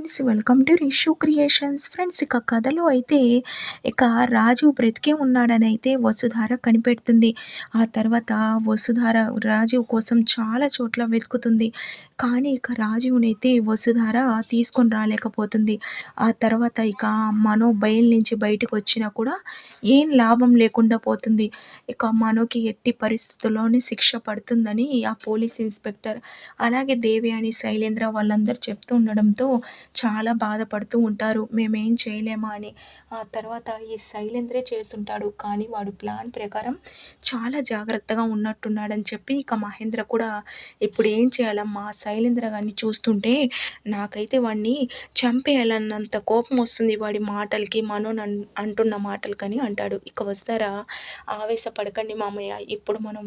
Friends welcome to Rishu creations. Friends ఇక కథలో అయితే ఇక రాజు బ్రతికే ఉన్నాడని అయితే వసుధార కనిపెడుతుంది. ఆ తర్వాత వసుధార రాజు కోసం చాలా చోట్ల వెతుకుతుంది. కానీ ఇక రాజునైతే వసుధార తీసుకొని రాలేకపోతుంది. ఆ తర్వాత ఇక మనో బయలు నుంచి బయటకు వచ్చినా కూడా ఏం లాభం లేకుండా పోతుంది. ఇక మనోకి ఎట్టి పరిస్థితుల్లోనే శిక్ష పడుతుందని ఆ పోలీస్ ఇన్స్పెక్టర్ అలాగే దేవయాని శైలేంద్ర వాళ్ళందరూ చెప్తూ ఉండడంతో చాలా బాధపడుతూ ఉంటారు. మేమేం చేయలేమా అని. ఆ తర్వాత ఈ శైలేంద్రే చేసుంటాడు. కానీ వాడు ప్లాన్ ప్రకారం చాలా జాగ్రత్తగా ఉన్నట్టున్నాడని చెప్పి ఇక మహేంద్ర కూడా ఇప్పుడు ఏం చేయాలమ్మా శైలేంద్ర గారిని చూస్తుంటే నాకైతే వాడిని చంపేయాలన్నంత కోపం వస్తుంది వాడి మాటలకి అంటున్న మాటలకని అంటాడు. ఇక వస్తారా ఆవేశపడకండి మామయ్య, ఇప్పుడు మనం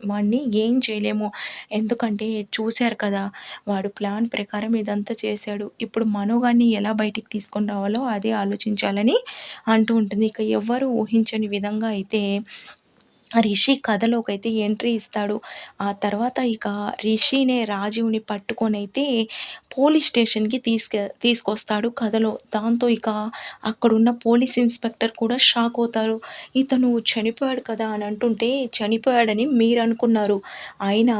వాడిని ఏం చేయలేము. ఎందుకంటే చూశారు కదా వాడు ప్లాన్ ప్రకారం ఇదంతా చేశాడు. ఇప్పుడు మనోగాన్ని ఎలా బయటికి తీసుకొని రావాలో అదే ఆలోచించాలని అంటూ ఉంటుంది. ఇక ఎవ్వరు ఊహించని విధంగా అయితే రిషి కథలోకైతే ఎంట్రీ ఇస్తాడు. ఆ తర్వాత ఇక రిషినే రాజీవ్‌ని పట్టుకొనైతే పోలీస్ స్టేషన్‌కి తీసుకొస్తాడు కథలో. దాంతో ఇక అక్కడున్న పోలీస్ ఇన్స్పెక్టర్ కూడా షాక్ అవుతారు. ఇతను చనిపోయాడు కదా అని అంటుంటే చనిపోయాడని మీరనుకున్నారు. అయినా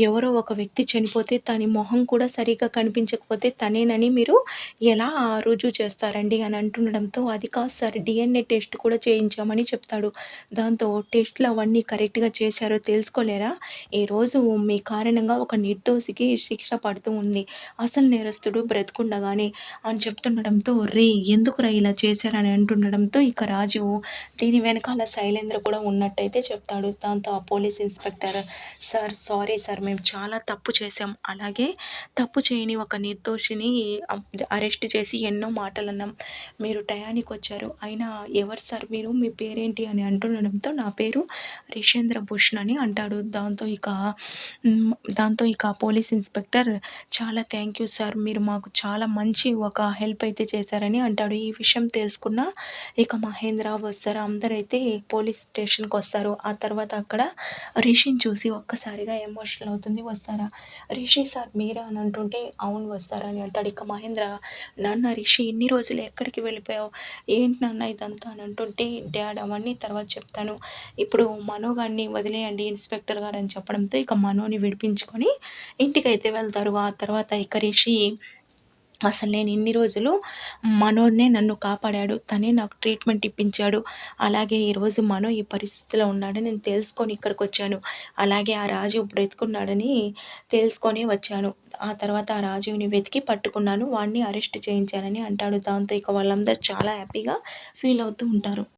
ఎవరో ఒక వ్యక్తి చనిపోతే తని మొహం కూడా సరిగ్గా కనిపించకపోతే తనేనని మీరు ఎలా రుజువు చేస్తారండి అని అంటుండడంతో అది కాదు సార్ డీఎన్ఏ టెస్ట్ కూడా చేయించామని చెప్తాడు. దాంతో టెస్ట్‌లు అవన్నీ కరెక్ట్‌గా చేశారో తెలుసుకోలేరా? ఈరోజు మీ కారణంగా ఒక నిర్దోషికి శిక్ష పడుతూ ఉంది. అసలు నేరస్తుడు బ్రతికుండగానే అని చెప్తుండడంతో ఎందుకురా ఇలా చేశారని అంటుండడంతో ఇక రాజు దీని వెనకాల శైలేంద్ర కూడా ఉన్నట్టయితే చెప్తాడు. దాంతో ఆ police inspector sir sorry sir మేము చాలా తప్పు చేశాం. అలాగే తప్పు చేయని ఒక నిర్దోషిని అరెస్ట్ చేసి ఎన్నో మాటలన్నాం. మీరు టయానికి వచ్చారు. అయినా ఎవరు సార్ మీరు? మీ పేరేంటి అని అంటుండడంతో నా పేరు రిషేంద్ర భూషణ్ అని అంటాడు. దాంతో ఇక పోలీస్ ఇన్స్పెక్టర్ చాలా థ్యాంక్ యూ సార్, మీరు మాకు చాలా మంచి ఒక హెల్ప్ అయితే చేశారని అంటాడు. ఈ విషయం తెలుసుకున్న ఇక మహేంద్ర వస్తారు అందరైతే పోలీస్ స్టేషన్కి వస్తారు. ఆ తర్వాత అక్కడ రిషిని చూసి ఒక్కసారిగా ఎమోషనల్ అవుతుంది వస్తారా. రిషి సార్ మీరా అని అంటుంటే అవును వస్తారా అని అంటాడు. ఇక మహేంద్ర నాన్న రిషి ఇన్ని రోజులు ఎక్కడికి వెళ్ళిపోయావు, ఏంటి నాన్న ఇదంతా అని అంటుంటే డాడ్ అవన్నీ తర్వాత చెప్తాను, ఇప్పుడు మనో గారిని వదిలేయండి ఇన్స్పెక్టర్ గారు అని చెప్పడంతో ఇక మనోని విడిపించుకొని ఇంటికైతే వెళ్తారు. ఆ తర్వాత ఇక రిషి అసలు నేను ఇన్ని రోజులు మనోనే నన్ను కాపాడాడు. తనే నాకు ట్రీట్మెంట్ ఇప్పించాడు. అలాగే ఈరోజు మనో ఈ పరిస్థితిలో ఉన్నాడని నేను తెలుసుకొని ఇక్కడికొచ్చాను. అలాగే ఆ రాజు బ్రతికున్నాడని తెలుసుకొని వచ్చాను. ఆ తర్వాత ఆ రాజుని వెతికి పట్టుకున్నాను. వాడిని అరెస్ట్ చేయించానని అంటాడు. దాంతో ఇక వాళ్ళందరూ చాలా హ్యాపీగా ఫీల్ అవుతూ ఉంటారు.